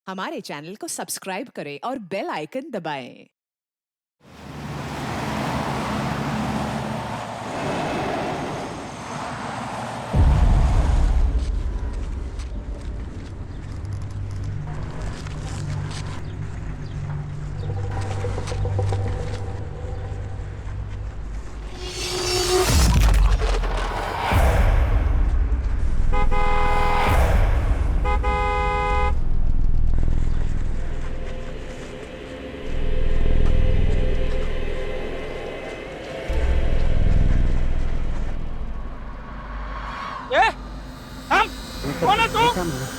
हमारे चैनल को सब्सक्राइब करें और बेल आइकन दबाएं। कौन है तू?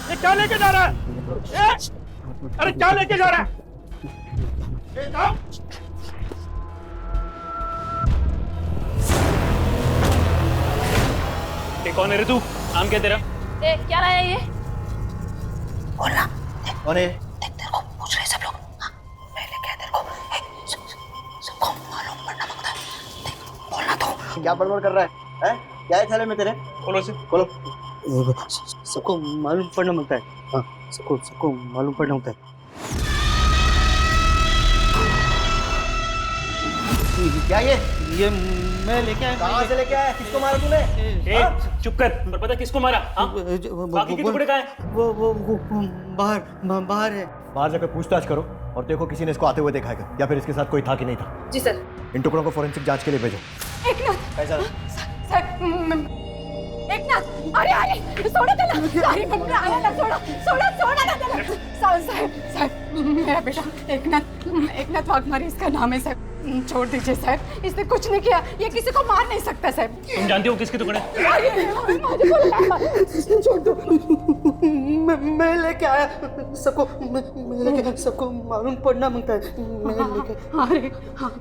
ये क्या लेके जा रहा है? अरे क्या लेके जा रहा है? ये कौन है रे तू? नाम क्या तेरा? क्या रहा है ये? बोलना। कौन है? देख तेरे को पूछ रहे सब लोग। हाँ, पहले क्या तेरे को सबको मालूम पड़ना मांगता है। देख बोलना तो। क्या बड़बड़ कर रहा है? हैं? क्या है थैले में तेरे? खोलो से। खोलो। सबको मालूम पड़ना मांगता है। हाँ, सबको मालूम पड़ना मांगता है। क्या ये मैं लेके आया। कहाँ से लेके आया? किसको मारा तूने? चुप कर। पर पता किसको मारा? बाकी के टुकड़े कहाँ हैं? वो बाहर है। बाहर जाकर पूछताछ करो और देखो किसी ने इसको आते हुए देखा है या फिर इसके साथ कोई था कि नहीं था। जी सर। इन टुकड़ों को फोरेंसिक जांच के लिए भेजो। एकनाथ कैसा? सर एकनाथ अरे सोडा त्याला सारी बंद आया ना सोडा ना त्याला साहब मेरा बेटा एकनाथ वाघमारे इसका नाम है सर। छोड़ दीजिए सर, इसने कुछ नहीं किया। ये किसी को मार नहीं सकता सर। तुम जानते हो किसके टुकड़े? छोड़ दो। मैं लेके आया सबको। मैं लेके सबको मालूम पड़ना मांगता है। मैं लेके। अरे हाँ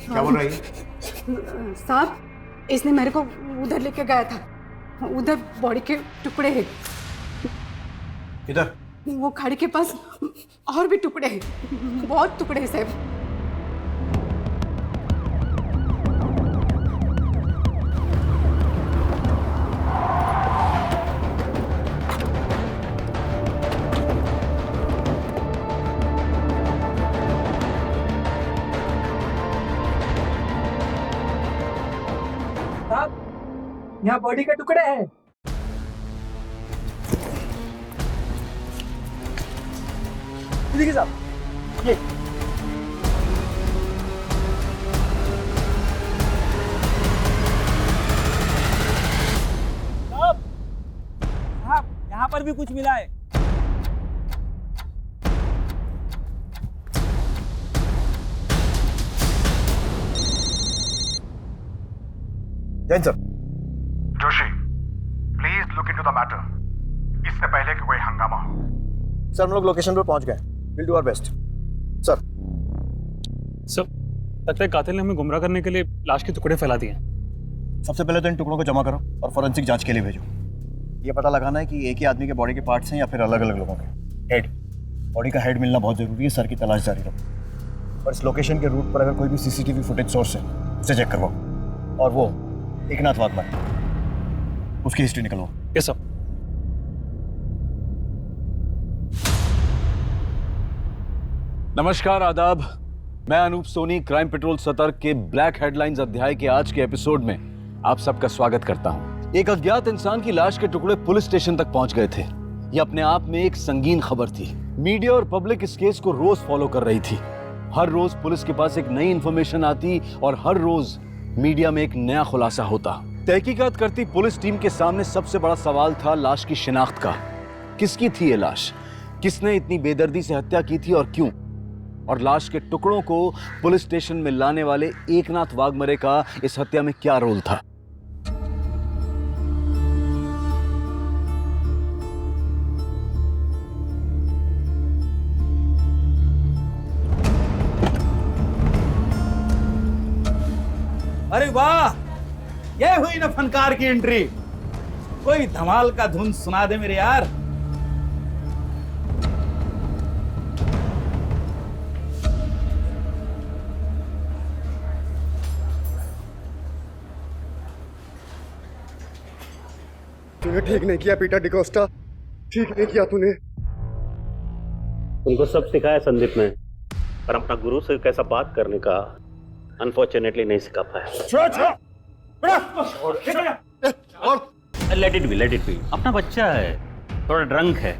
क्या बोल रही है? साहब इसने मेरे को उधर लेके गया था। उधर बॉडी के टुकड़े हैं। इधर वो खाड़ी के पास और भी टुकड़े हैं, बहुत टुकड़े हैं साहब। यहाँ बॉडी के टुकड़े हैं। देखिए साहब ये साहब यहाँ पर भी कुछ मिला है। Jain sir. Joshi, please look into the matter. इससे पहले कि कोई हंगामा हो। सर हम लोग लोकेशन पर पहुंच गए। Will do our best. Sir लगता है कातिल ने हमें गुमराह करने के लिए लाश के टुकड़े फैला दिए। सबसे पहले तो इन टुकड़ों को जमा करो और फोरेंसिक जांच के लिए भेजो। ये पता लगाना है कि एक ही आदमी के बॉडी के पार्ट्स हैं या फिर अलग अलग लोगों के। हेड, बॉडी का हेड मिलना बहुत जरूरी है। सर की तलाश जारी रखो और इस लोकेशन के रूट पर अगर कोई भी सीसीटीवी फुटेज सोर्स है उसे चेक करवाओ। और वो एकनाथ वाघमारे, उसकी हिस्ट्री निकलवाओ। ये सब नमस्कार, आदाब। मैं अनूप सोनी क्राइम पेट्रोल सतर्क के ब्लैक हेडलाइंस अध्याय के आज के एपिसोड में आप सबका स्वागत करता हूं। एक अज्ञात इंसान की लाश के टुकड़े पुलिस स्टेशन तक पहुंच गए थे। यह अपने आप में एक संगीन खबर थी। मीडिया और पब्लिक इस केस को रोज फॉलो कर रही थी। हर रोज पुलिस के पास एक नई इंफॉर्मेशन आती और हर रोज मीडिया में एक नया खुलासा होता। तहकीकात करती पुलिस टीम के सामने सबसे बड़ा सवाल था लाश की शिनाख्त का। किसकी थी ये लाश? किसने इतनी बेदर्दी से हत्या की थी और क्यों? और लाश के टुकड़ों को पुलिस स्टेशन में लाने वाले एकनाथ वाघमारे का इस हत्या में क्या रोल था? अरे वाह, ये हुई ना फनकार की एंट्री। कोई धमाल का धुन सुना दे मेरे यार। तूने ठीक नहीं किया पीटर डिकोस्टा, ठीक नहीं किया तूने। तुमको सब सिखाया संदीप ने, पर अपना गुरु से कैसा बात करने का अनफॉर्चुनेटली नहीं सिखा पाया। लेट इट बी, अपना बच्चा है, थोड़ा ड्रंक है,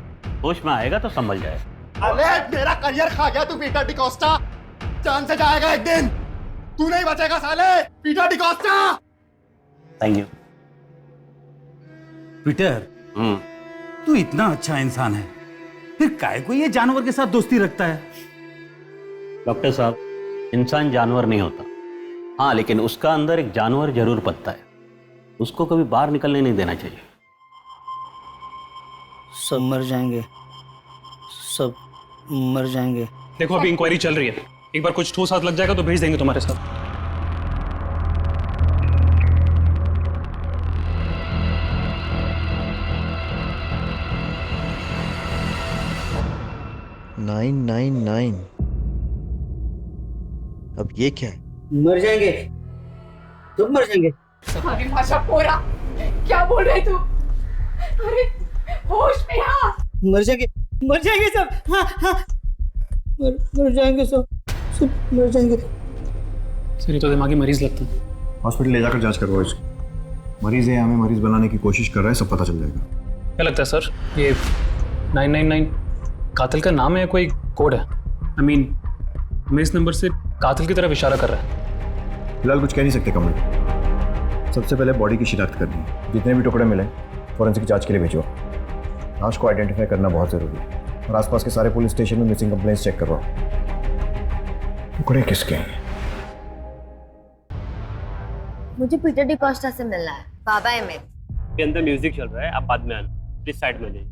होश में आएगा तो संभल जाए। अरे मेरा करियर खा गया तू पीटर डिकोस्टा, जान से जाएगा एक दिन, तू नहीं बचेगा साले Peter D'Costa. Thank you Peter. तू इतना अच्छा इंसान है, फिर काहे को ये जानवर के साथ दोस्ती रखता है? डॉक्टर साहब, इंसान जानवर नहीं होता, हाँ लेकिन उसका अंदर एक जानवर जरूर पलता है, उसको कभी बाहर निकलने नहीं देना चाहिए। सब मर जाएंगे, सब मर जाएंगे। देखो अभी इंक्वायरी चल रही है, एक बार कुछ ठोस हाथ लग जाएगा तो भेज देंगे तुम्हारे साथ। नाइन 999। अब ये क्या है? मर जाएंगे, सब मर जाएंगे। अरे माशा पोरा, क्या बोल रहे तू? अरे होश में आ। मर जाएंगे सब। हाँ हाँ, मर जाएंगे सब मर जाएंगे। सर ये तो दिमागी मरीज लगता है। हॉस्पिटल ले जाकर जांच करवाओ इसकी। मरीज है, हमें मरीज बनाने की कोशिश कर रहा है, सब पता चल जाएगा। क्या लगता है सर, ये 999 कातिल का नाम है या कोई कोड है? I mean, हमें इस नंबर से कातिल की तरफ इशारा कर रहा है। फिलहाल कुछ कह नहीं सकते कमल। सबसे पहले बॉडी की शिनाख्त करनी है, जितने भी टुकड़े मिले फॉरेंसिक जांच के लिए भेजो। लाश को आइडेंटिफाई करना बहुत जरूरी है और आसपास के सारे पुलिस स्टेशन में मिसिंग कंप्लेंट्स चेक करवाओ। टुकड़े किसके हैं? मुझे पीटर डिकोस्टा से मिलना है, बाबा है मेरे। के अंदर म्यूजिक चल रहा है, आप बाद में आना, प्लीज साइड में जाइए।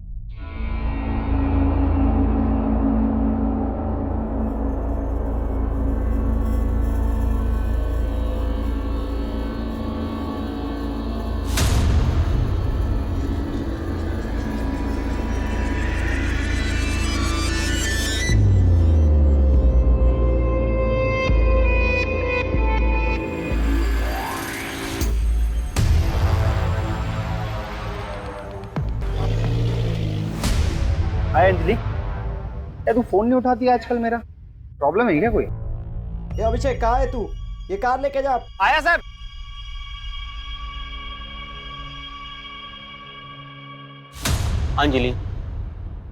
हाय अंजलि, क्या तू फोन नहीं उठाती आजकल? मेरा प्रॉब्लम है क्या कोई? ये अभिषेक कहाँ है तू? ये कार लेके जा। आया सर। अंजलि,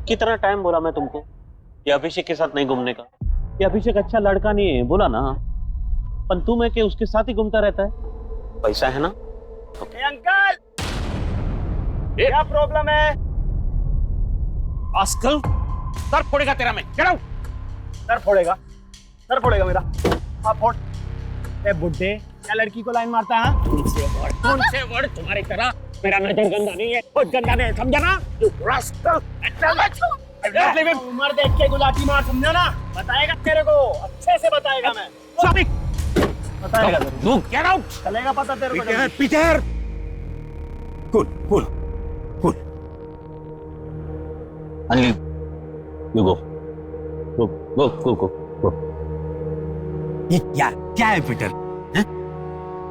कितना टाइम बोला मैं तुमको ये अभिषेक के साथ नहीं घूमने का? ये अभिषेक अच्छा लड़का नहीं है, बोला ना, पर तुम है कि उसके साथ ही घूमता रहता है। पैसा है ना? अंकल, क्या प्रॉब्लम है? आजकल सर फोड़ेगा तेरा मैं। Get out! सर फोड़ेगा मेरा। आप फोड़। ए बुड्ढे, क्या लड़की को लाइन मारता है? कौन से वर्ड तुम्हारी तरह? मेरा नजर गंदा नहीं है, बहुत गंदा नहीं है, समझा ना? You rascal! उम्र देख के गुलाटी मार, समझा ना? बताएगा तेरे को, अच्छे से बताएगा मैं। बताएगा तू get out! चलेगा पता तेरे को। Peter, cool. Anjali, you go. ये क्या है पीटर?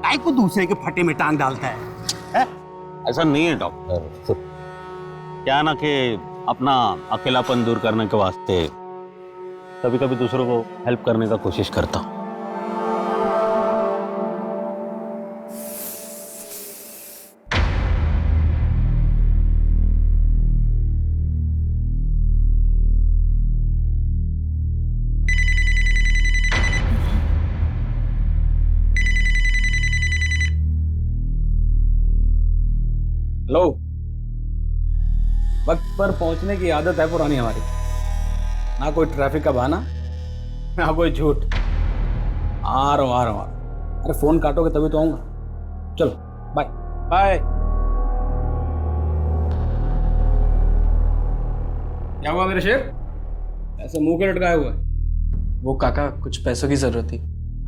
काय को दूसरे के फटे में टांग डालता है? ऐसा नहीं है डॉक्टर, क्या ना कि अपना अकेलापन दूर करने के वास्ते कभी कभी दूसरों को हेल्प करने का कोशिश करता हूँ। हेलो, वक्त पर पहुंचने की आदत है पुरानी हमारी, ना कोई ट्रैफिक का बहाना, ना कोई झूठ। आ रहा हूँ। अरे फोन काटोगे तभी तो आऊंगा। चलो बाय। क्या हुआ मेरे शेर, ऐसे मुंह के लटकाए हुआ है? वो काका, कुछ पैसों की जरूरत थी।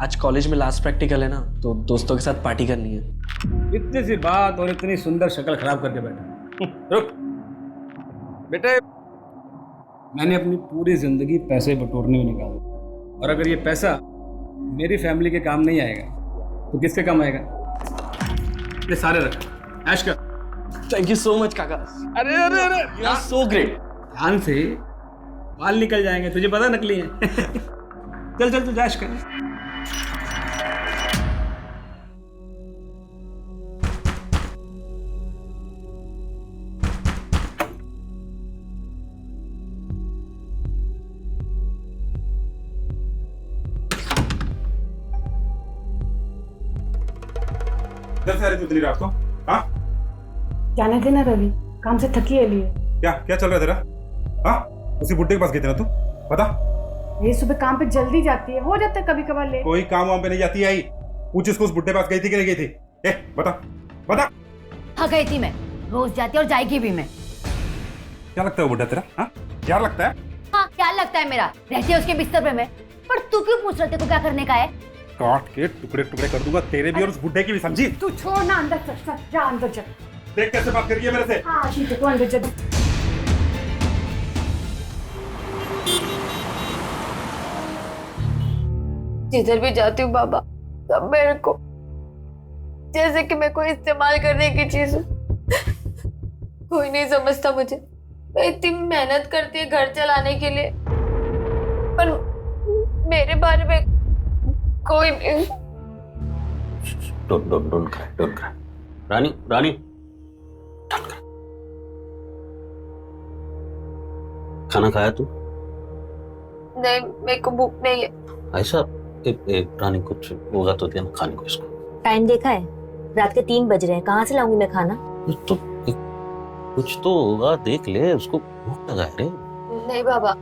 आज कॉलेज में लास्ट प्रैक्टिकल है ना, तो दोस्तों के साथ पार्टी करनी है। इतनी सी बात और इतनी सुंदर शक्ल खराब करके बैठा। रुक बेटे, मैंने अपनी पूरी जिंदगी पैसे बटोरने में निकाला, और अगर ये पैसा मेरी फैमिली के काम नहीं आएगा तो किसके काम आएगा? ये सारे रख, ऐश कर। थैंक यू सो मच काका। अरे यू आर सो ग्रेट। ध्यान से बाल निकल जाएंगे, तुझे पता नकली है। चल चल तू जाश कर। से आ रही तू इतनी रात को? हाँ जाने देना रवि, काम से थकी है लिए। क्या क्या चल रहा है तेरा? हाँ उसी बुड्ढे के पास गई थी ना तू? बता। ये सुबह काम पे जल्दी जाती है, हो जाता है कभी कभार लेट। कोई काम वाम पे नहीं जाती आई। पूछ इसको उस बुड्ढे के पास गई थी कि नहीं गई थी? ए बता बता। हाँ गई थी मैं, रोज जाती और जाएगी भी मैं। क्या लगता है वो बुड्ढा तेरा? हाँ क्या लगता है? हाँ क्या लगता है मेरा, रहती है उसके बिस्तर पे मैं। पर तू क्यों पूछ रहे थे को क्या करने का है? काट के टुकड़े टुकड़े कर दूंगा तेरे भी और उस बुड्ढे की भी, समझी? तू छोड़ ना, अंदर चल, जा अंदर चल। देख कैसे बात कर रही है मेरे से। हाँ ठीक है, तू अंदर चल। जिधर भी जाती हूँ बाबा, सब मेरे को जैसे कि मैं कोई इस्तेमाल करने की चीज हूँ। कोई नहीं समझता मुझे। मैं इतनी मेहनत करती है घर चलाने के लिए, पर मेरे बारे में कोई नहीं। Don't cry. रानी रानी खाना खाया तू? नहीं मेरे को भूख नहीं है। ऐसा रानी कुछ होगा तो देना खाने को इसको। टाइम देखा है, रात के 3 बज रहे हैं, कहाँ से लाऊंगी मैं खाना? तो कुछ तो होगा, देख ले, उसको भूख लगा है रे। नहीं बाबा,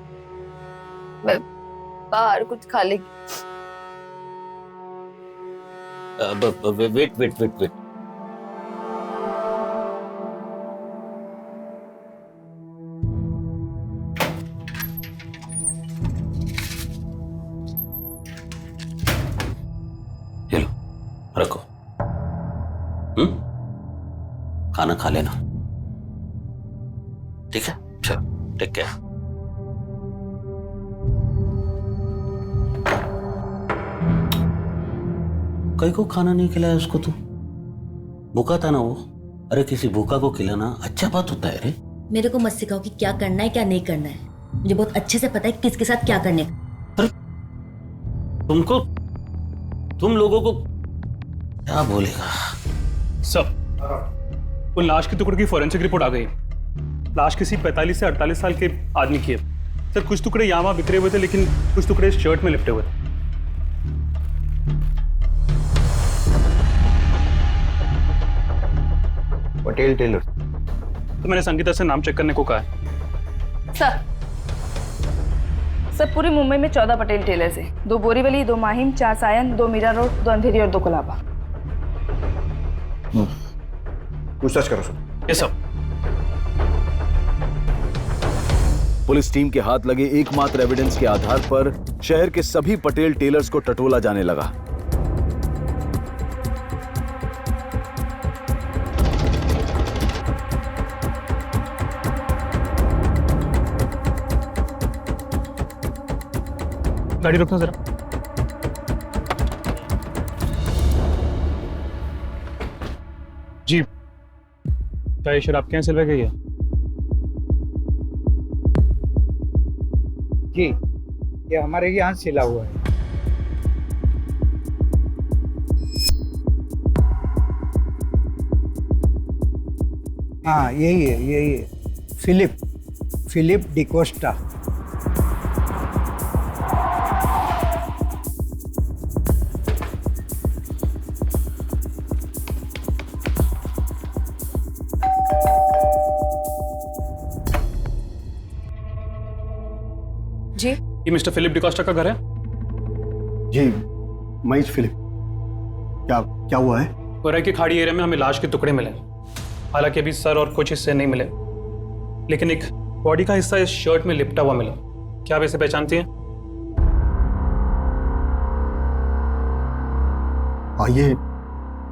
मैं बाहर कुछ खा लेगी। वेट। ये लो रखो। खाना खा लेना, ठीक है? चलो टेक केयर। कई को खाना नहीं खिलाया उसको तू? भूखा था ना वो। अरे किसी भूखा को खिलाना अच्छा बात होता है रे। मेरे को मत सिखाओ कि क्या करना है क्या नहीं करना है। मुझे बहुत अच्छे से पता है किसके साथ क्या करने का। अरे तुम लोगों को क्या बोलेगा? सब वो लाश के टुकड़े की फॉरेंसिक रिपोर्ट आ गई। लाश किसी 45 से 48 साल के आदमी की है सर। कुछ टुकड़े यहाँ वहाँ बिखरे हुए थे, लेकिन कुछ टुकड़े शर्ट में लिपटे हुए थे। पटेल टेलर। तो मैंने संगीता से नाम चेक करने को कहा है। सर पूरी मुंबई में 14 पटेल टेलर्स है। 2 बोरीवली, 2 माहिम, 4 सायन, 2 मीरा रोड, 2 अंधेरी और 2 कोलाबा। पूछताछ करो सर। ये सब पुलिस टीम के हाथ लगे एकमात्र एविडेंस के आधार पर शहर के सभी पटेल टेलर्स को टटोला जाने लगा। गाड़ी रोकना जरा। जी क्या ये शराब आपके यहाँ सिलवाई गई है? जी ये हमारे यहाँ सिला हुआ है। हाँ यही है फिलिप डिकोस्टा। जी ये मिस्टर फिलिप डिकोस्टा का घर है? जी महेश फिलिप। क्या हुआ है? कोराई की खाड़ी एरिया में हमें लाश के टुकड़े मिले। हालांकि अभी सर और कुछ हिस्से नहीं मिले, लेकिन एक बॉडी का हिस्सा इस शर्ट में लिपटा हुआ मिला। क्या आप इसे पहचानती हैं?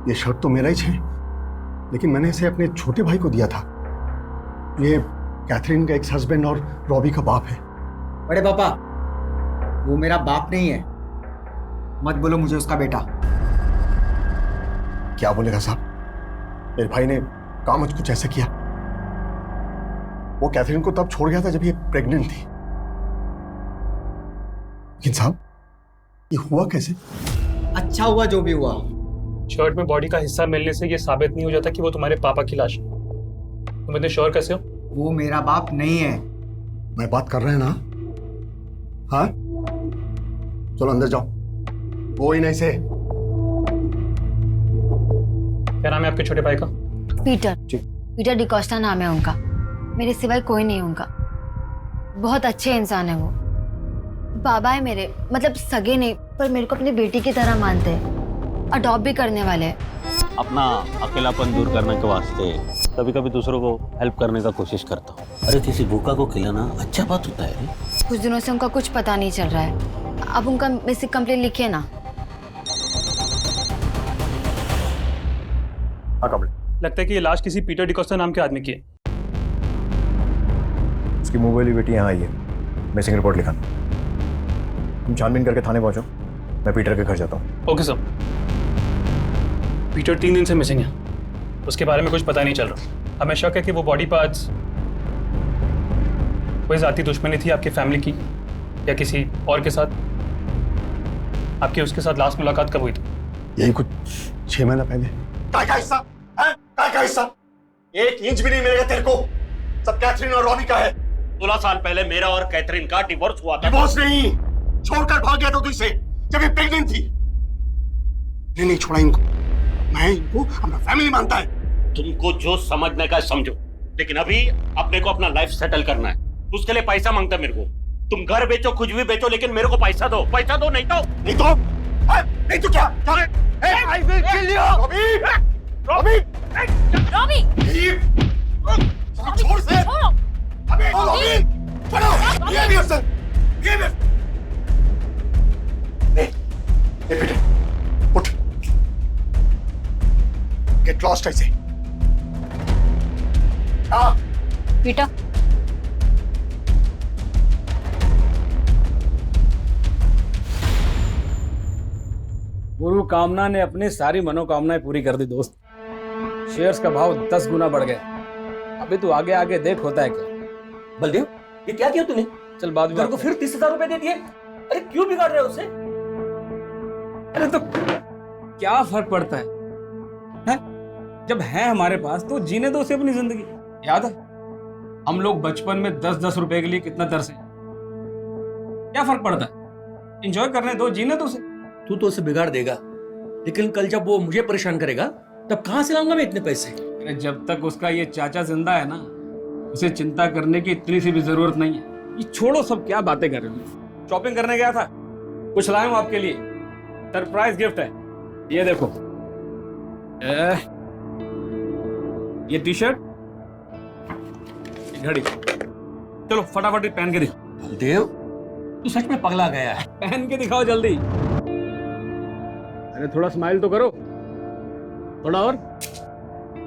ये शर्ट तो मेरा ही है, लेकिन मैंने इसे अपने छोटे भाई को दिया था। ये कैथरीन का एक्स हस्बैंड और रॉबी का बाप है। बड़े पापा वो मेरा बाप नहीं है, मत बोलो मुझे उसका बेटा। क्या बोलेगा साहब? मेरे भाई ने काम कुछ ऐसा किया। वो कैथरीन को तब छोड़ गया था जब ये प्रेग्नेंट थी। लेकिन साहब ये हुआ कैसे? अच्छा हुआ जो भी हुआ। शर्ट में बॉडी का हिस्सा मिलने से ये साबित नहीं हो जाता कि वो तुम्हारे पापा की लाश है। तुम इतने श्योर कैसे हो? वो मेरा बाप नहीं है। मैं बात कर रहे हैं ना? हाँ, चलो अंदर जाओ, वो ही नहीं से। क्या नाम है आपके छोटे भाई का? पीटर। पीटर डिकोस्टा नाम है उनका। मेरे सिवाय कोई नहीं उनका। बहुत अच्छे इंसान है वो। बाबा है मेरे, मतलब सगे नहीं, पर मेरे को अपनी बेटी की तरह मानते हैं। अडॉप्ट भी करने वाले हैं। अपना अकेलापन दूर करने के वास्ते कभी कभी दूसरों को हेल्प करने का कोशिश करता हूँ। अरे किसी भूखा को खिलाना अच्छा बात होता है। कुछ दिनों से उनका कुछ पता नहीं चल रहा है। अब उनका मिसिंग कंप्लेंट लिखिए ना। लगता है कि ये लाश किसी पीटर डिकोस्टा नाम के आदमी की है। उसकी मुंह वाली बेटी यहाँ आई है, मिसिंग रिपोर्ट लिखा। तुम छानबीन करके थाने पहुंचो, मैं पीटर के घर जाता हूँ। Okay sir. पीटर 3 दिन से मिसिंग है। उसके बारे में कुछ पता नहीं चल रहा। हमें शक है कि वो बॉडी पार्ट्स कोई जाती दुश्मनी थी आपकी फैमिली की या किसी और के साथ। आपकी उसके साथ लास्ट मुलाकात कब हुई थी? यही कुछ 6 महीना पहले। काय का हिस्सा है? काय का हिस्सा? 1 इंच भी नहीं मिलेगा तेरे को। सब कैथरीन और रॉबी का है। 16 साल पहले मेरा और कैथरीन का डिवोर्स हुआ था। डिवोर्स नहीं, छोड़कर भाग गया था तू इसे जब ये प्रेग्नेंट थी। नहीं छोड़ा इनको, मैं इनको अपना फैमिली मानता है। तुमको जो समझने का समझो, लेकिन अभी अपने को अपना लाइफ सेटल करना है। उसके लिए पैसा मांगता है मेरे को। तुम घर बेचो, कुछ भी बेचो, लेकिन मेरे को पैसा दो। पैसा दो, नहीं तो नहीं तो क्या? I will kill you! Robbie! छोड़ से! अबे रॉबी! चलो! ये भी अफसर! ये भी! ये पीटर, उठ! Get lost ऐसे! हाँ! पीटर। गुरु कामना ने अपनी सारी मनोकामनाएं पूरी कर दी दोस्त। शेयर्स का भाव 10 गुना बढ़ गया। अभी तू आगे आगे देख होता है क्या। बलदेव, ये क्या किया तूने? चल बाद में। तेरे को फिर 30,000 रुपए दे दिए। अरे क्यों बिगाड़ रहे हो उसे? अरे तो क्या फर्क पड़ता है? जब है हमारे पास तो जीने दो उसे अपनी जिंदगी। याद है हम लोग बचपन में 10-10 रुपए के लिए कितना तरसे। क्या फर्क पड़ता है? एंजॉय करने दो, जीने दो उसे। तू तो उसे बिगाड़ देगा, लेकिन कल जब वो मुझे परेशान करेगा तब कहां से लाऊंगा मैं इतने पैसे? अरे जब तक उसका ये चाचा जिंदा है ना, उसे चिंता करने की इतनी सी भी जरूरत नहीं है। ये छोड़ो, सब क्या बातें कर रहे हो। शॉपिंग करने गया था, कुछ लाया हूं आपके लिए। सरप्राइज गिफ्ट है, ये देखो। ये टी शर्ट, घड़ी। चलो फटाफट पहन के दिखाओ। देव, तू सच में पगला गया है। पहन के दिखाओ जल्दी। अरे थोड़ा स्माइल तो करो, थोड़ा और।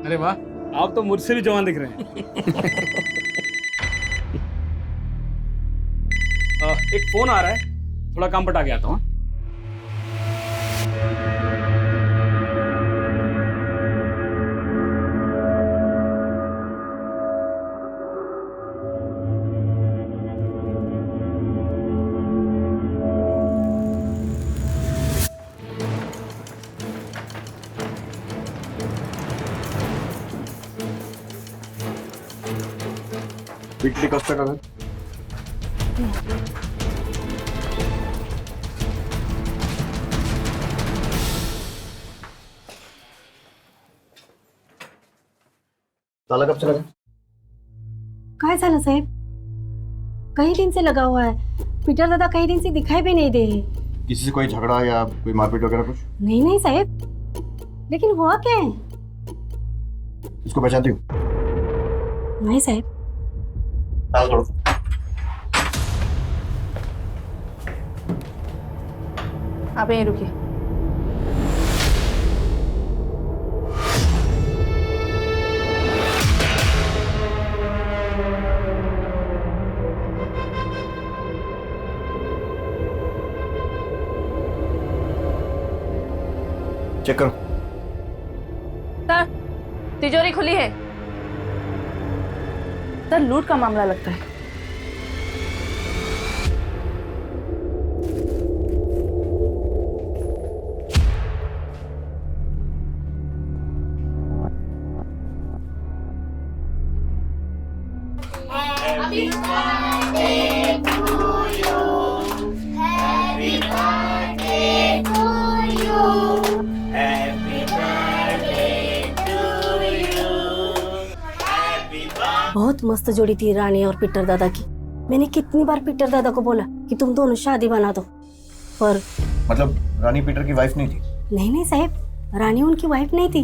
अरे वाह, आप तो मुझसे भी जवान दिख रहे हैं। एक फोन आ रहा है, थोड़ा काम पटा के आता हूँ। पीटर डिकोस्टा का घर। ताला कब से लगा? काय झालं साहेब? कई दिन से लगा हुआ है। पीटर दादा कई दिन से दिखाई भी नहीं दे रहे। किसी से कोई झगड़ा या कोई मारपीट वगैरह कुछ? नहीं नहीं साहब, लेकिन हुआ क्या है? इसको पहचानती हूँ? नहीं साहब। छोड़ो। आप यहीं रुकिए। चेक करो। सर, तिजोरी खुली है। सर, लूट का मामला लगता है। बहुत मस्त जोड़ी थी रानी और पीटर दादा की। मैंने कितनी बार पीटर दादा को बोला कि तुम दोनों शादी बना दो, पर मतलब रानी पीटर की वाइफ नहीं थी? नहीं साहब, रानी उनकी वाइफ नहीं थी।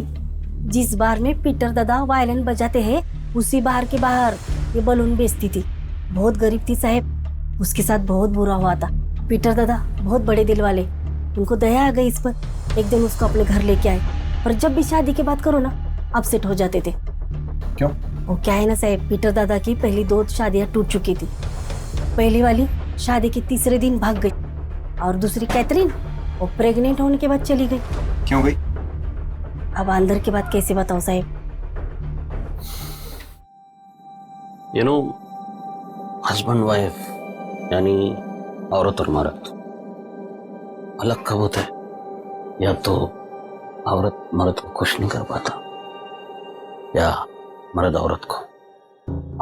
जिस बार में पीटर दादा वायलिन बजाते हैं उसी बार के बाहर ये बलून बेचती थी। बहुत गरीब थी साहब, उसके साथ बहुत बुरा हुआ था। पीटर दादा बहुत बड़े दिल वाले, उनको दया आ गई इस पर। एक दिन उसको अपने घर लेके आए, पर जब भी शादी की बात करो ना अपसेट हो जाते थे। क्यों? वो क्या है ना साहब, पीटर दादा की पहली 2 शादियां टूट चुकी थी। पहली वाली शादी के तीसरे दिन भाग गई और दूसरी कैथरीन वो प्रेग्नेंट होने के बाद चली गई। क्यों गई? अब अंदर की बात कैसे बताऊं साहब। यू नो, हस्बैंड वाइफ यानी औरत और मर्द अलग कब होता है? या तो औरत मर्द को खुश नहीं कर पाता, या मर्द औरत को।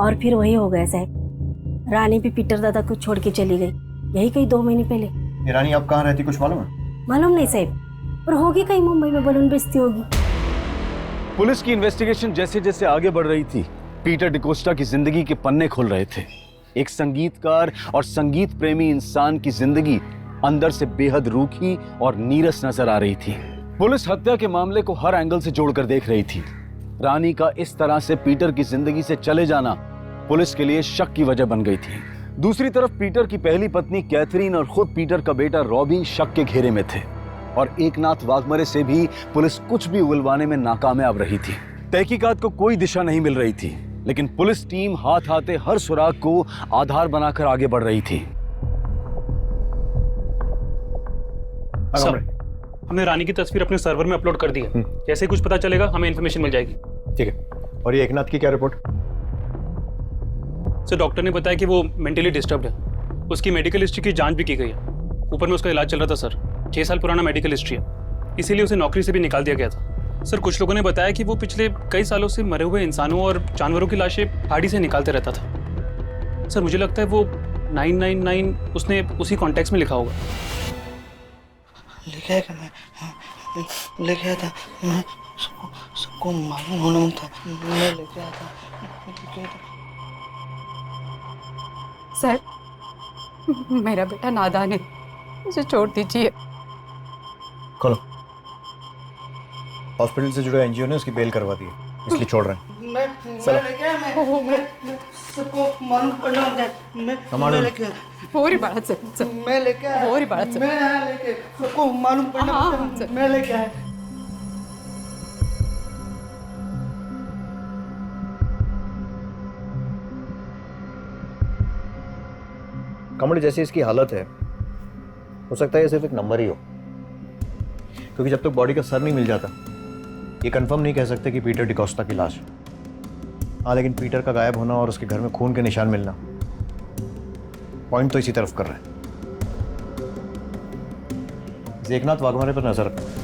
और फिर वही हो गया साहब, रानी भी पीटर दादा को छोड़ के चली गई, यही कहीं 2 महीने पहले। ये रानी अब कहाँ रहती कुछ मालूम है? मालूम नहीं साहब, पर होगी कहीं मुंबई में बलून बेचती होगी। पुलिस की इन्वेस्टिगेशन जैसे जैसे आगे बढ़ रही थी, पीटर डिकोस्टा की जिंदगी के पन्ने खुल रहे थे। एक संगीतकार और संगीत प्रेमी इंसान की जिंदगी अंदर से बेहद रूखी और नीरस नजर आ रही थी। पुलिस हत्या के मामले को हर एंगल से जोड़कर देख रही थी। रानी का इस तरह से पीटर की जिंदगी से चले जाना पुलिस के लिए शक की वजह बन गई थी। दूसरी तरफ पीटर की पहली पत्नी कैथरीन और खुद पीटर का बेटा रॉबी शक के घेरे में थे, और एकनाथ वाघमरे से भी पुलिस कुछ भी उगलवाने में नाकामयाब रही थी। तहकीकात को कोई दिशा नहीं मिल रही थी, लेकिन पुलिस टीम हाथ आते हर सुराग को आधार बनाकर आगे बढ़ रही थी। सर, हमने रानी की तस्वीर अपने सर्वर में अपलोड कर दी है। जैसे ही कुछ पता चलेगा हमें इन्फॉर्मेशन मिल जाएगी। ठीक है। और ये एकनाथ की क्या रिपोर्ट? सर, डॉक्टर ने बताया कि वो मेंटली डिस्टर्ब्ड है। उसकी मेडिकल हिस्ट्री की जांच भी की गई है। ऊपर में उसका इलाज चल रहा था सर। 6 साल पुराना मेडिकल हिस्ट्री है, इसीलिए उसे नौकरी से भी निकाल दिया गया था। सर, कुछ लोगों ने बताया कि वो पिछले कई सालों से मरे हुए इंसानों और जानवरों की लाशें गाड़ी से निकालते रहता था। सर, मुझे लगता है वो 999 उसने उसी कॉन्टेक्स्ट में लिखा होगा। लेके आया मैं, लेके आया था मैं, सबको मालूम होना था, मैं लेके आया था। सर, मेरा बेटा नादान है, मुझे छोड़ दीजिए। खोलो। हॉस्पिटल से जुड़े एनजीओ ने उसकी बेल करवा दी है, इसलिए छोड़ रहे हैं। मैं लेके आया, मैं सबको मालूम पड़ना होता है। मैं लेके आया। होरी बात सर, मैं लेके आया। होरी बात सर। मैं आया लेके, सबको मालूम पड़ना होता है। मैं लेके आया। कमल, जैसी इसकी हालत है, हो सकता है ये सिर्फ एक नंबर ही हो, क्योंकि जब तक बॉडी का सर नहीं मिल जाता ये कंफर्म नहीं कह सकते कि पीटर डिकोस्टा की लाश है। हाँ, लेकिन पीटर का गायब होना और उसके घर में खून के निशान मिलना पॉइंट तो इसी तरफ कर रहे हैं। एकनाथ वाघमारे पर नजर रखना।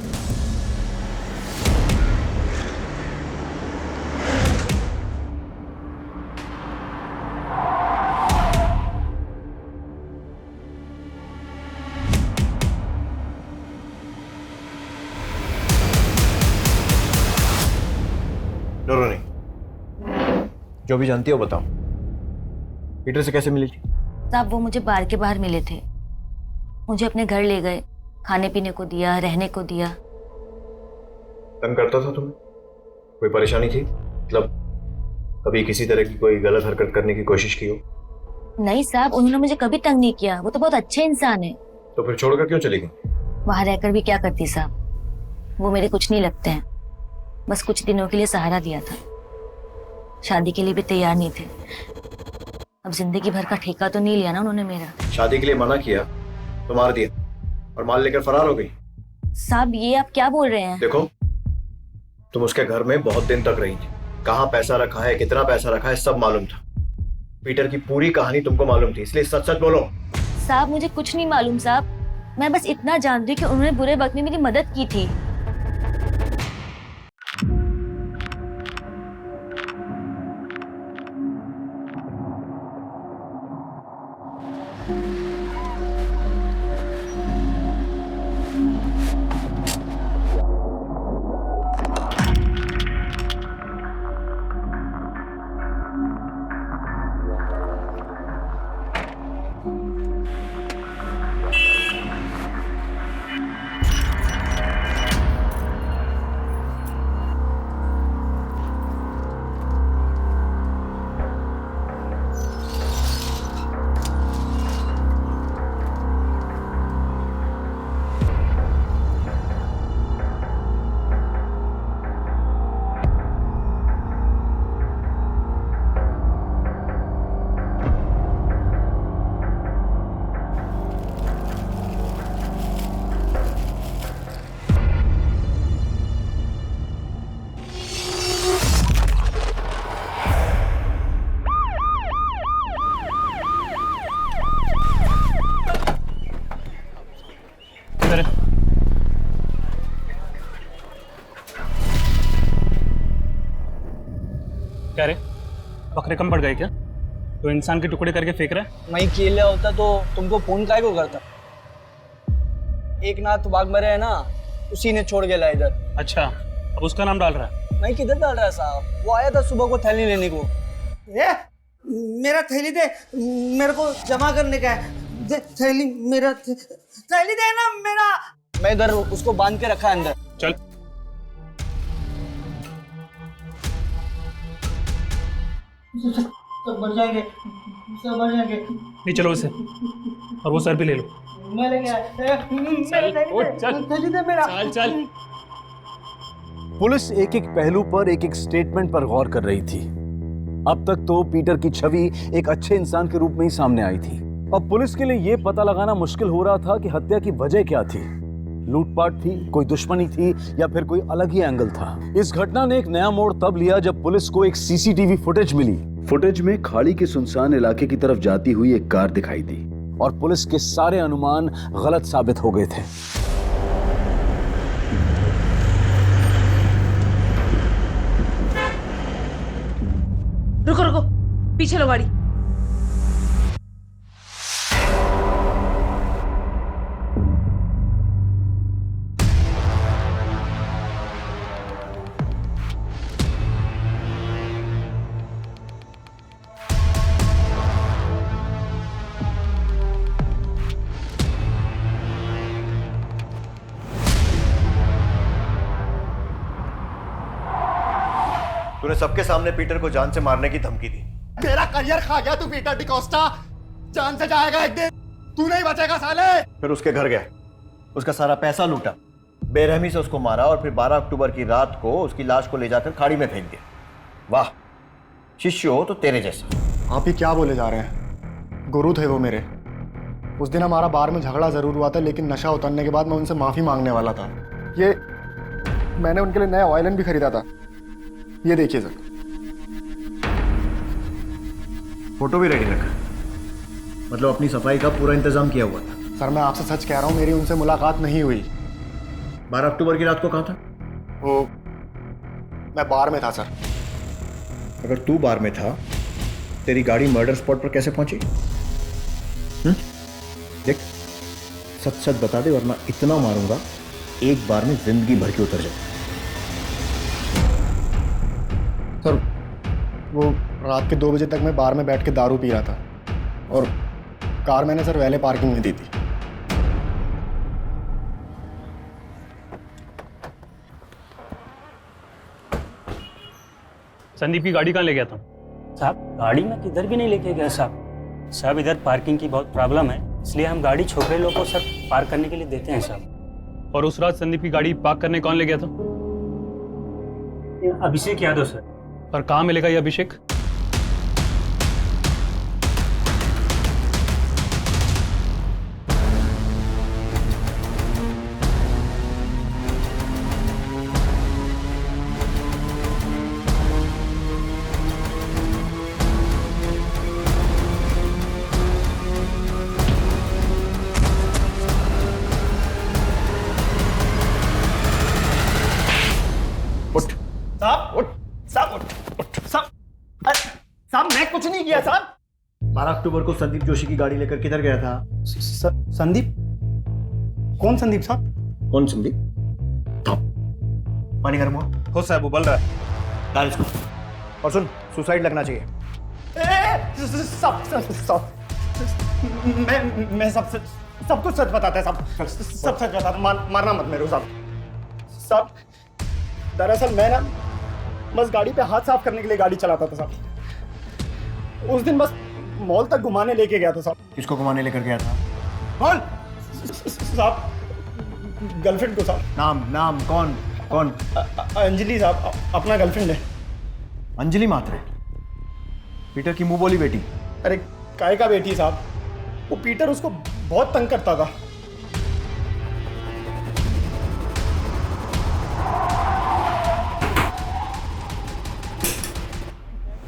डरो नहीं, जो भी जानती हो बताओ। पीटर से कैसे मिली थी? साहब, वो मुझे बार के बाहर मिले थे। मुझे अपने घर ले गए, खाने पीने को दिया, रहने को दिया। तंग करता था तुम्हें? कोई परेशानी थी? मतलब कभी किसी तरह की कोई गलत हरकत करने की कोशिश की हो? नहीं साहब, उन्होंने मुझे कभी तंग नहीं किया। वो तो बहुत अच्छे इंसान है। तो फिर छोड़कर क्यों चली गई? वहां रहकर भी क्या करती साहब, वो मेरे कुछ नहीं लगते हैं। बस कुछ दिनों के लिए सहारा दिया था, शादी के लिए भी तैयार नहीं थे। अब जिंदगी भर का ठेका तो नहीं लिया ना उन्होंने मेरा। शादी के लिए मना किया तो मार दिया और माल लेकर फरार हो गई। साहब, ये आप क्या बोल रहे हैं? देखो, तुम उसके घर में बहुत दिन तक रही थी, कहाँ पैसा रखा है, कितना पैसा रखा है, सब मालूम था। पीटर की पूरी कहानी तुमको मालूम थी, इसलिए सच सच बोलो। साहब, मुझे कुछ नहीं मालूम साहब। मैं बस इतना जानती हूँ कि उन्होंने बुरे वक्त में मेरी मदद की थी। नखरे कम पड़ गए क्या? तो इंसान के टुकड़े करके फेंक रहा है। मैं अकेले होता तो तुमको फोन काय को करता? एक नाथ वाघ मरे है ना, उसी ने छोड़ गया इधर। अच्छा, अब उसका नाम डाल रहा है। मैं किधर डाल रहा साहब? वो आया था सुबह को थैली लेने को। मेरा थैली दे, मेरे को जमा करने का है। थैली मेरा, थैली दे ना मेरा। मैं इधर उसको बांध के रखा है अंदर। चल। सब मर जाएंगे, सब मर जाएंगे। नहीं, चलो उसे, और वो सर भी ले लो। मैं लेके आया। थैली दे मेरा। चल चल। पुलिस एक एक पहलू पर, एक एक स्टेटमेंट पर गौर कर रही थी। अब तक तो पीटर की छवि एक अच्छे इंसान के रूप में ही सामने आई थी। अब पुलिस के लिए यह पता लगाना मुश्किल हो रहा था कि हत्या की वजह क्या थी। लूटपाट थी, कोई दुश्मनी थी, या फिर कोई अलग ही एंगल था। इस घटना ने एक नया मोड़ तब लिया जब पुलिस को एक सीसीटीवी फुटेज मिली। फुटेज में खाड़ी के सुनसान इलाके की तरफ जाती हुई एक कार दिखाई दी और पुलिस के सारे अनुमान गलत साबित हो गए थे। रुको रुको, पीछे लो गाड़ी। तूने सबके सामने पीटर को जान से मारने की धमकी दी। मेरा करियर खा गया तू पीटर डिकोस्टा। जान से जाएगा एक दिन, तू नहीं बचेगा साले। फिर उसके घर गया, उसका सारा पैसा लूटा, बेरहमी से उसको मारा और फिर 12 अक्टूबर की रात को उसकी लाश को ले जाकर खाड़ी में फेंक दिया। वाह, शिष्य हो तो तेरे जैसा। आप ही क्या बोले जा रहे हैं? गुरु थे वो मेरे। उस दिन हमारा बार में झगड़ा जरूर हुआ था, लेकिन नशा उतरने के बाद मैं उनसे माफी मांगने वाला था। ये मैंने उनके लिए नया वायलिन भी खरीदा था। ये देखिए सर, फोटो भी रेडी रखा, मतलब अपनी सफाई का पूरा इंतजाम किया हुआ था। सर मैं आपसे सच कह रहा हूँ, मेरी उनसे मुलाकात नहीं हुई। 12 अक्टूबर की रात को कहाँ था? वो मैं बार में था सर। अगर तू बार में था, तेरी गाड़ी मर्डर स्पॉट पर कैसे पहुंची? देख, सच सच बता दे वरना इतना मारूंगा एक बार में जिंदगी भर की उतर जाए। सर वो रात के 2 बजे तक मैं बार में बैठ के दारू पी रहा था और कार मैंने सर वैले पार्किंग में दी थी। संदीप की गाड़ी कहाँ ले गया था? साहब गाड़ी में किधर भी नहीं लेके गया साहब। साहब इधर पार्किंग की बहुत प्रॉब्लम है, इसलिए हम गाड़ी छोकरे लोग को सर पार्क करने के लिए देते हैं साहब। और उस रात संदीप की गाड़ी पार्क करने कौन ले गया था? अभिषेक यादव सर। और कहाँ मिलेगा ये अभिषेक? साहब मैं कुछ नहीं किया साहब। 12 अक्टूबर को संदीप जोशी की गाड़ी लेकर किधर गया था? संदीप? कौन संदीप साहब? कौन संदीप? पानी गर्म हो साहब, उबल रहा है। डाल इसको। और सुन, सुसाइड लगना चाहिए। मैं सब कुछ सच बताता है साहब, सब सच बताता। मारना मत मेरे को साहब। दरअसल मैं ना बस गाड़ी पे हाथ साफ करने के लिए गाड़ी चलाता था साहब। उस दिन बस मॉल तक घुमाने लेके गया था साहब। किसको घुमाने लेकर गया था? कौन साहब? गर्लफ्रेंड को साहब। नाम कौन? अंजलि साहब, अपना गर्लफ्रेंड है। अंजलि मात्रे, पीटर की मुंह बोली बेटी। अरे काय का बेटी साहब, वो पीटर उसको बहुत तंग करता था।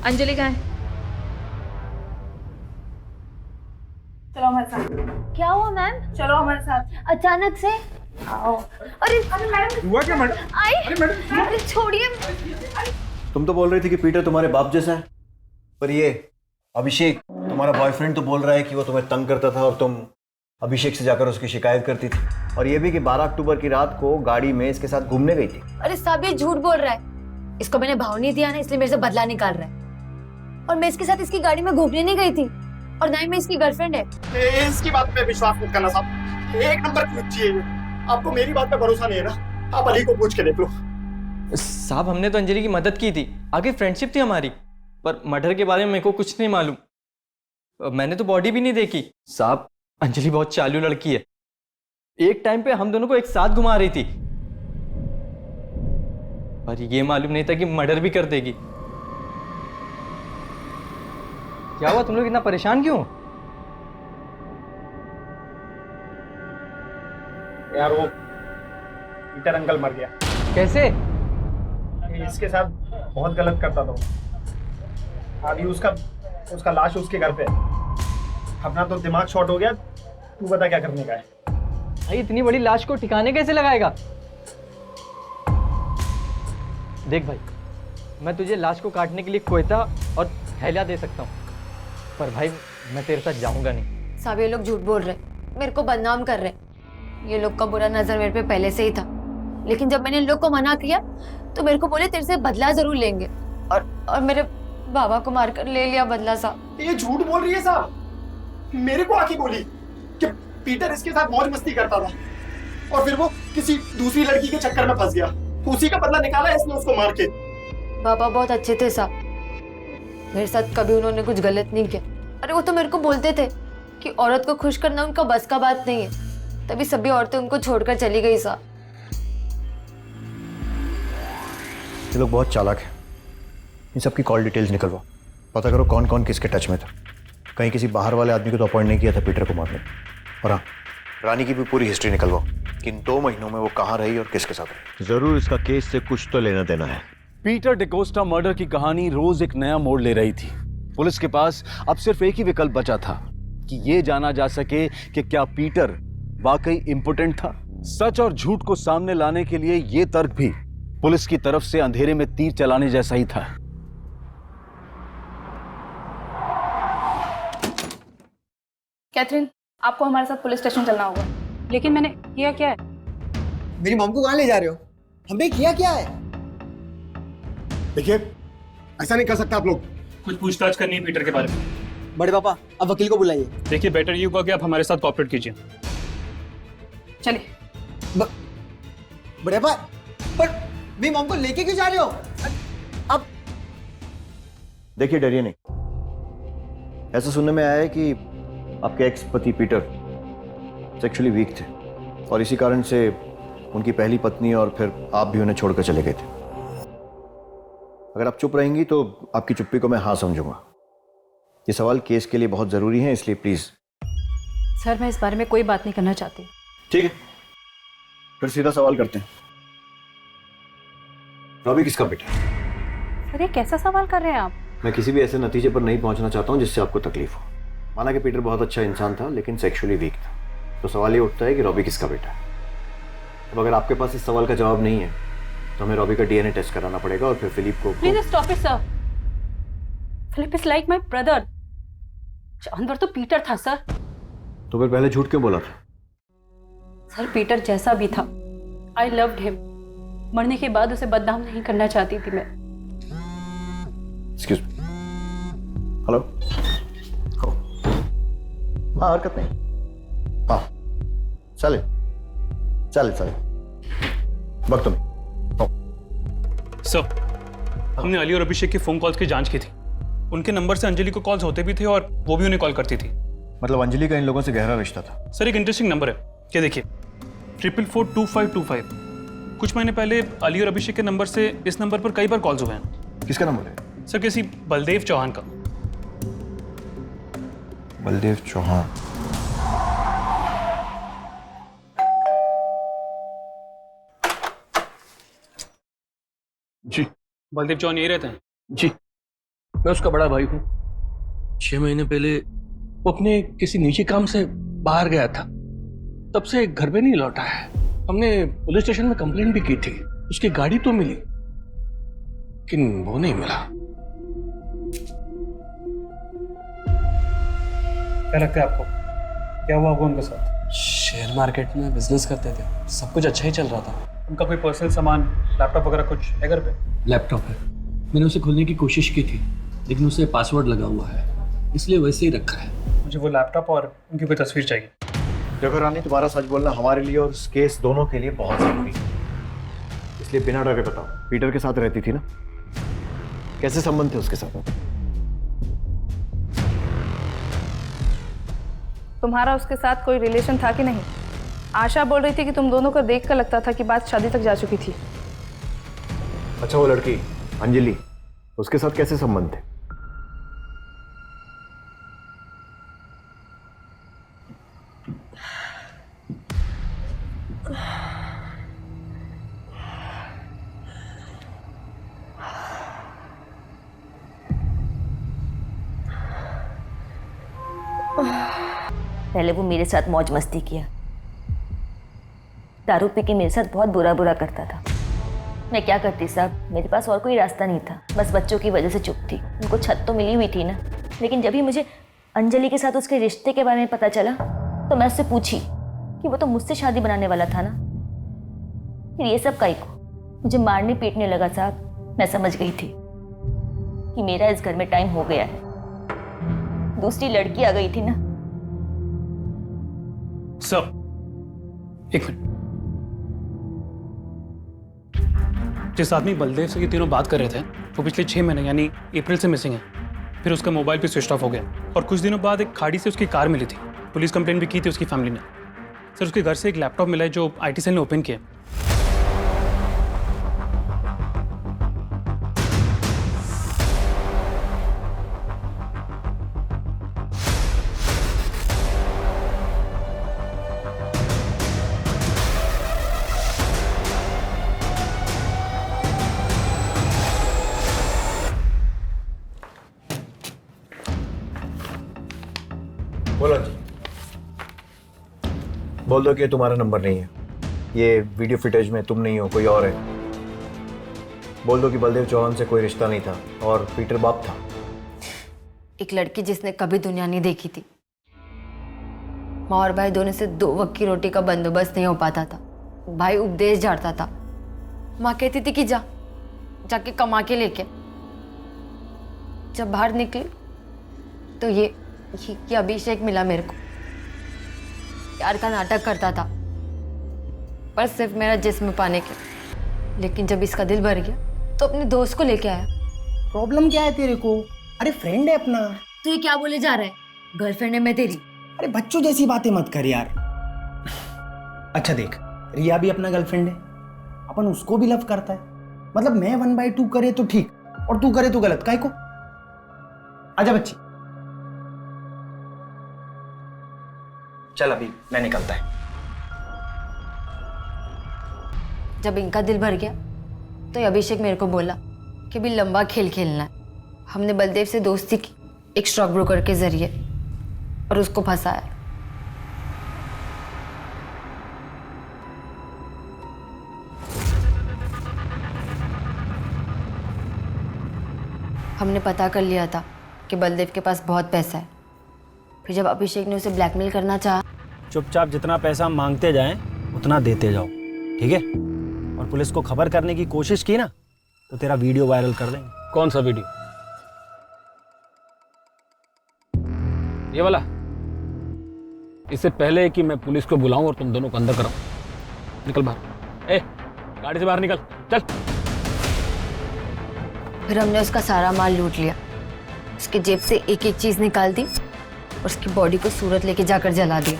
अंजलि कहाँ है? चलो हमारे साथ। क्या हुआ मैम? चलो हमारे साथ। अचानक से आओ। अरे मैडम हुआ क्या मैडम? आई, अरे छोड़िए। तुम तो बोल रही थी कि पीटर तुम्हारे बाप जैसा है। पर ये अभिषेक तुम्हारा बॉयफ्रेंड तो बोल रहा है कि वो तुम्हें तंग करता था और तुम अभिषेक से जाकर उसकी शिकायत करती थी, और ये भी कि 12 अक्टूबर की रात को गाड़ी में इसके साथ घूमने गई थी। अरे साहब ये झूठ बोल रहा है। इसको मैंने भाव नहीं दिया ना, इसलिए मेरे से बदला निकाल रहा है। और मैं इसके साथ इसकी गाड़ी में घूमने नहीं गई थी, और ना ही मैं इसकी गर्लफ्रेंड है। इसकी बात पे विश्वास मत करना साहब, एक नंबर की बच्ची है। आपको मेरी बात पे भरोसा नहीं है ना, आप अली को पूछ के देख लो। साहब हमने तो अंजलि की मदद की थी, आगे फ्रेंडशिप थी हमारी, पर मर्डर के बारे में मेरे को कुछ नहीं मालूम। मैंने तो बॉडी भी नहीं देखी। साहब अंजलि बहुत चालू लड़की है, एक टाइम पे हम दोनों को एक साथ घुमा रही थी, पर ये मालूम नहीं था कि मर्डर भी कर देगी। क्या हुआ, तुम लोग इतना परेशान क्यों? यार वो पीटर अंकल मर गया। कैसे? इसके साथ बहुत गलत करता था। अभी उसका लाश उसके घर पे है। अपना तो दिमाग शॉर्ट हो गया, तू बता क्या करने का है? भाई इतनी बड़ी लाश को ठिकाने कैसे लगाएगा? देख भाई, मैं तुझे लाश को काटने के लिए कोयता और थैला दे सकता हूँ, पर भाई मैं तेरे साथ जाऊंगा नहीं। साहब ये लोग झूठ बोल रहे, मेरे को बदनाम कर रहे। ये लोग का बुरा नजर मेरे पे पहले से ही था, लेकिन जब मैंने इन लोग को मना किया तो मेरे को बोले तेरे से बदला जरूर लेंगे, और मेरे बाबा को मारकर ले लिया बदला। साहब ये झूठ बोल रही है साहब। मेरे को आके बोली कि पीटर इसके साथ मौज मस्ती करता था, और फिर वो किसी दूसरी लड़की के चक्कर में फंस गया, उसी का बदला निकाला इसने उसको मार के। बाबा बहुत अच्छे थे साहब, मेरे साथ कभी उन्होंने कुछ गलत नहीं किया। अरे वो तो मेरे को बोलते थे कि औरत को खुश करना उनका बस का बात नहीं है, तभी सभी औरतें उनको छोड़कर चली गई। साहब ये लोग बहुत चालाक हैं, इन सब की कॉल डिटेल्स निकलवाओ, पता करो कौन कौन किसके टच में था। कहीं किसी बाहर वाले आदमी को तो अपॉइंट नहीं किया था पीटर को मारने। और हाँ, रानी की भी पूरी हिस्ट्री निकलवाओ कि इन 2 महीनों में वो कहाँ रही और किसके साथ रही। जरूर इसका केस से कुछ तो लेना देना है। पीटर डिकोस्टा मर्डर की कहानी रोज एक नया मोड़ ले रही थी। पुलिस के पास अब सिर्फ एक ही विकल्प बचा था कि ये जाना जा सके कि क्या पीटर वाकई इम्पोर्टेंट था। सच और झूठ को सामने लाने के लिए ये तर्क भी पुलिस की तरफ से अंधेरे में तीर चलाने जैसा ही था। कैथरीन, आपको हमारे साथ पुलिस स्टेशन चलना होगा। लेकिन मैंने किया क्या है? मेरी मॉम को कहाँ ले जा रहे हो? हमने किया क्या है? देखिए ऐसा नहीं कर सकता आप लोग। कुछ पूछताछ करनी है पीटर के बारे में। बड़े पापा अब वकील को बुलाइए। देखिए बेटर ये होगा कि आप हमारे साथ कोऑपरेट कीजिए। चलिए। बड़े पापा, पर मेरी मॉम को लेके क्यों जा रहे हो? अब देखिए डरिए नहीं, ऐसा सुनने में आया है कि आपके एक्स पति पीटर सेक्सुअली वीक थे, और इसी कारण से उनकी पहली पत्नी और फिर आप भी उन्हें छोड़कर चले गए थे। अगर आप चुप रहेंगी तो आपकी चुप्पी को मैं हाँ समझूंगा। ये सवाल केस के लिए बहुत जरूरी है, इसलिए प्लीज। सर मैं इस बारे में कोई बात नहीं करना चाहती। ठीक है, फिर सीधा सवाल करते हैं। रॉबी किसका बेटा? सर ये कैसा सवाल कर रहे हैं आप? मैं किसी भी ऐसे नतीजे पर नहीं पहुंचना चाहता हूं जिससे आपको तकलीफ हो। माना कि पीटर बहुत अच्छा इंसान था लेकिन सेक्सुअली वीक था, तो सवाल ये उठता है कि रॉबी किसका बेटा है। अब अगर आपके पास इस सवाल का जवाब नहीं है तो हमें रॉबी का डीएनए टेस्ट कराना पड़ेगा, और फिर फिलिप को। Please stop it sir. Philip is like my brother. जानवर तो पीटर था सर। तो फिर पहले झूठ क्यों बोला था? सर पीटर जैसा भी था, आई लव्ड हिम। मरने के बाद उसे बदनाम नहीं करना चाहती थी मैं। Excuse me. हेलो। हाँ हरकत नहीं। हाँ चले चले चले वक्त में। सर हमने अली और अभिषेक के फोन कॉल्स की जांच की थी। उनके नंबर से अंजलि को कॉल्स होते भी थे और वो भी उन्हें कॉल करती थी। मतलब अंजलि का इन लोगों से गहरा रिश्ता था। सर एक इंटरेस्टिंग नंबर है, क्या देखिए 444525। कुछ महीने पहले अली और अभिषेक के नंबर से इस नंबर पर कई बार कॉल्स हुए हैं। किसका नंबर है? सर किसी बलदेव चौहान का। बलदेव चौहान। जी बलदेव चौहान यही रहते हैं? जी मैं उसका बड़ा भाई हूँ। 6 महीने पहले वो अपने किसी निजी काम से बाहर गया था, तब से घर पे नहीं लौटा है। हमने पुलिस स्टेशन में कंप्लेंट भी की थी, उसकी गाड़ी तो मिली लेकिन वो नहीं मिला। क्या लगता है आपको, क्या हुआ होगा उनके साथ? शेयर मार्केट में बिजनेस करते थे, सब कुछ अच्छा ही चल रहा था। उनका कोई पर्सनल सामान, लैपटॉप वगैरह कुछ है घर पे? लैपटॉप है, मैंने उसे खोलने की कोशिश की थी लेकिन उसे पासवर्ड लगा हुआ है, इसलिए वैसे ही रखा है। मुझे वो लैपटॉप और उनकी कोई तस्वीर चाहिए। देखो रानी, तुम्हारा सच बोलना हमारे लिए और इस केस दोनों के लिए बहुत जरूरी है, इसलिए बिना डरे बताओ, पीटर के साथ रहती थी ना? कैसे संबंध थे उसके साथ? तुम्हारा उसके साथ कोई रिलेशन था कि नहीं? आशा बोल रही थी कि तुम दोनों को देख कर लगता था कि बात शादी तक जा चुकी थी। अच्छा, वो लड़की अंजलि, उसके साथ कैसे संबंध थे? पहले वो मेरे साथ मौज मस्ती किया, दारू पी के मेरे साथ बहुत बुरा बुरा करता था। मैं क्या करती साहब, मेरे पास और कोई रास्ता नहीं था, बस बच्चों की वजह से चुप थी। उनको छत तो मिली हुई थी ना, लेकिन जब ही मुझे अंजलि के साथ उसके रिश्ते के बारे में पता चला तो मैं उससे पूछी कि वो तो मुझसे शादी बनाने वाला था ना, फिर ये सब काहे को? मुझे मारने पीटने लगा साहब। मैं समझ गई थी कि मेरा इस घर में टाइम हो गया है। दूसरी लड़की आ गई थी ना। सर, एक मिनट। जिस आदमी बलदेव से ये तीनों बात कर रहे थे वो पिछले 6 महीने यानी अप्रैल से मिसिंग है। फिर उसका मोबाइल भी स्विच ऑफ हो गया और कुछ दिनों बाद एक खाड़ी से उसकी कार मिली थी। पुलिस कंप्लेंट भी की थी उसकी फैमिली ने। सर, उसके घर से एक लैपटॉप मिला है जो आईटी सेल ने ओपन किया। बोलो जी। बोल दो कि ये तुम्हारा नंबर नहीं है, ये वीडियो फुटेज में तुम नहीं हो, कोई और है। बोल दो कि बलदेव चौहान से कोई रिश्ता नहीं था और पीटर बाप था। एक लड़की जिसने कभी दुनिया नहीं देखी थी। माँ और भाई दोनों से 2 वक्त की रोटी का बंदोबस्त नहीं हो पाता था। भाई उपदेश झाड़ता था, माँ कहती थी कि जाके कमा के लेके। जब बाहर निकली तो ये अभिषेक मिला मेरे को। प्यार का नाटक करता था पर सिर्फ मेरा जिस्म पाने के। लेकिन जब इसका दिल भर गया तो अपने दोस्त को लेके आया। प्रॉब्लम क्या है तेरे को? अरे फ्रेंड है अपना। तो ये क्या बोले जा रहा है? गर्लफ्रेंड है मैं तेरी। अरे बच्चों जैसी बातें मत कर यार। अच्छा देख, रिया भी अपना गर्लफ्रेंड है, अपन उसको भी लव करता है। मतलब मैं 1/2 करे तो ठीक और तू करे तो गलत, काहे को? आजा बच्ची, चल अभी मैं निकलता है। जब इनका दिल भर गया तो अभिषेक मेरे को बोला कि भी लंबा खेल खेलना है। हमने बलदेव से दोस्ती की एक स्टॉक ब्रोकर के जरिए और उसको फंसाया। हमने पता कर लिया था कि बलदेव के पास बहुत पैसा है। फिर जब अभिषेक ने उसे ब्लैकमेल करना चाहा, चुपचाप जितना पैसा मांगते जाएं उतना देते जाओ, ठीक है? और पुलिस को खबर करने की कोशिश की ना तो तेरा वीडियो वायरल कर देंगे। कौन सा वीडियो? ये वाला? इससे पहले कि मैं पुलिस को बुलाऊं और तुम दोनों को अंदर कराऊं, निकल बाहर। गाड़ी से बाहर निकल, चल। फिर हमने उसका सारा माल लूट लिया। उसके जेब से एक एक चीज निकाल दी और उसकी बॉडी को सूरत लेके जाकर जला दिया।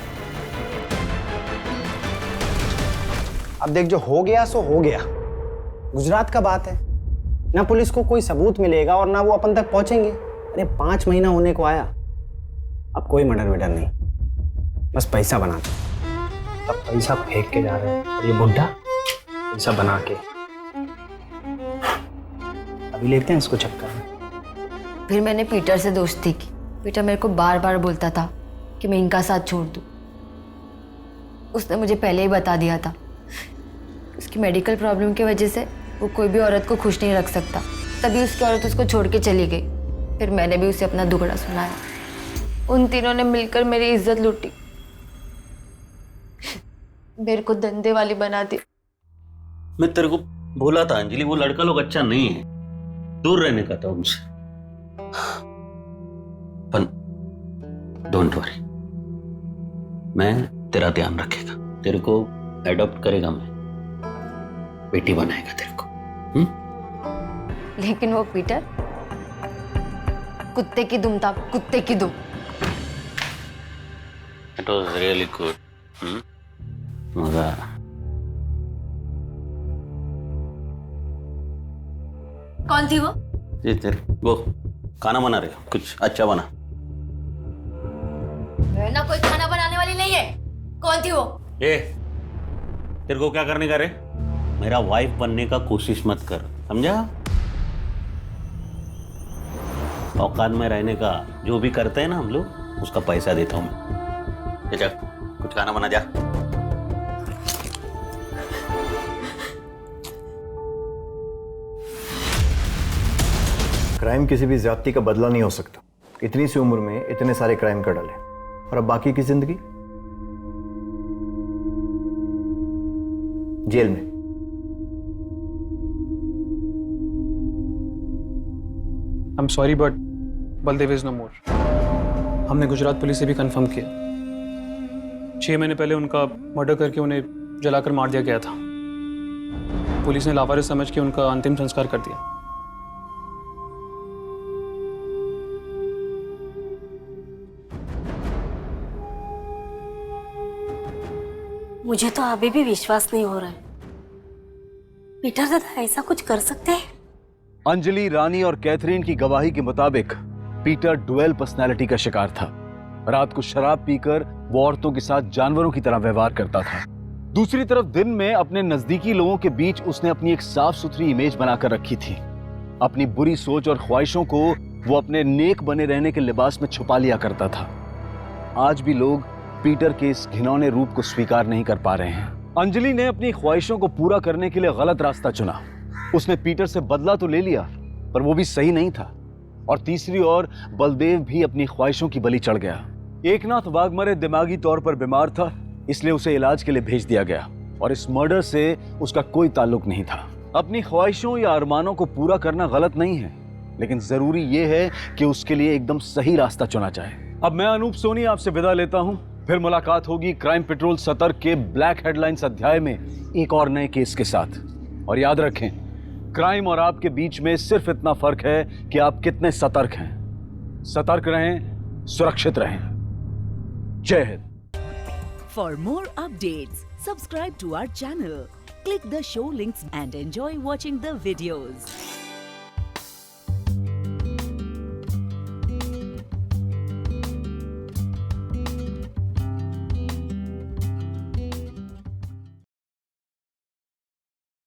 अब देख, जो हो गया सो हो गया। गुजरात का बात है ना, पुलिस को कोई सबूत मिलेगा और ना वो अपन तक पहुंचेंगे। अरे 5 महीना होने को आया, अब कोई मर्डर वर्डर नहीं, बस पैसा बनाते। अब पैसा फेंक के जा रहे हैं और ये बुढ़ा पैसा बना के अभी लेते हैं इसको चक्कर में। फिर मैंने पीटर से दोस्ती की। पीटर मेरे को बार बार बोलता था कि मैं इनका साथ छोड़ दूं। उसने मुझे पहले ही बता दिया था उसकी मेडिकल प्रॉब्लम की वजह से वो कोई भी औरत को खुश नहीं रख सकता। तभी उसकी औरत उसको छोड़ के चली गई। फिर मैंने भी उसे अपना दुखड़ा सुनाया। उन तीनों ने मिलकर मेरी इज्जत लूटी, मेरे को धंधे वाली बना दी। मैं तेरे को बोला था अंजलि, वो लड़का लोग अच्छा नहीं है, दूर रहने का था उनसे। पर डोंट वरी, मैं तेरा ध्यान रखेगा, तेरे को एडॉप्ट करेगा, मैं बेटी बनाएगा तेरे को। लेकिन वो पीटर कुत्ते की दुम था, कुत्ते की दुम। It was really good. मजा आया। कौन थी वो? ये तेरे वो खाना बना रहे हो, कुछ अच्छा बना। मैं ना कोई खाना बनाने वाली नहीं है। कौन थी वो? ए, तेरे को क्या करने का रे? मेरा वाइफ बनने का कोशिश मत कर, समझा? औकात में रहने का जो भी करते हैं ना हम लोग, उसका पैसा देता हूं मैं। चल कुछ खाना बना जा। क्राइम किसी भी ज्यादती का बदला नहीं हो सकता। इतनी सी उम्र में इतने सारे क्राइम कर डाले, और अब बाकी की जिंदगी जेल में। I am sorry but Baldev is no more. हमने गुजरात पुलिस से भी कंफर्म किया, 6 महीने पहले उनका मर्डर करके उन्हें जलाकर मार दिया गया था। पुलिस ने लावारिस समझ के उनका अंतिम संस्कार कर दिया। मुझे तो अभी भी विश्वास नहीं हो रहा है, पीटर दादा ऐसा कुछ कर सकते हैं? अंजलि, रानी और कैथरीन की गवाही के मुताबिक पीटर डुअल पर्सनैलिटी का शिकार था। रात को शराब पीकर वो औरतों के साथ जानवरों की तरह व्यवहार करता था। दूसरी तरफ दिन में अपने नजदीकी लोगों के बीच उसने अपनी एक साफ सुथरी इमेज बनाकर रखी थी। अपनी बुरी सोच और ख्वाहिशों को वो अपने नेक बने रहने के लिबास में छुपा लिया करता था। आज भी लोग पीटर के इस घिनौने रूप को स्वीकार नहीं कर पा रहे हैं। अंजलि ने अपनी ख्वाहिशों को पूरा करने के लिए गलत रास्ता चुना। उसने पीटर से बदला तो ले लिया, पर वो भी सही नहीं था। और तीसरी ओर बलदेव भी अपनी ख्वाहिशों की बलि चढ़ गया। एकनाथ वाघमरे दिमागी तौर पर बीमार था, इसलिए उसे इलाज के लिए भेज दिया गया, और इस मर्डर से उसका कोई ताल्लुक नहीं था। अपनी ख्वाहिशों या अरमानों को पूरा करना गलत नहीं है, लेकिन जरूरी यह है कि उसके लिए एकदम सही रास्ता चुना जाए। अब मैं अनूप सोनी आपसे विदा लेता हूं। फिर मुलाकात होगी क्राइम पेट्रोल सतर्क के ब्लैक हेडलाइंस अध्याय में एक और नए केस के साथ। और याद रखें, क्राइम और आपके बीच में सिर्फ इतना फर्क है कि आप कितने सतर्क हैं। सतर्क रहें, सुरक्षित रहें। जय Hind. For more updates, subscribe to our channel, click the show links and enjoy watching the videos.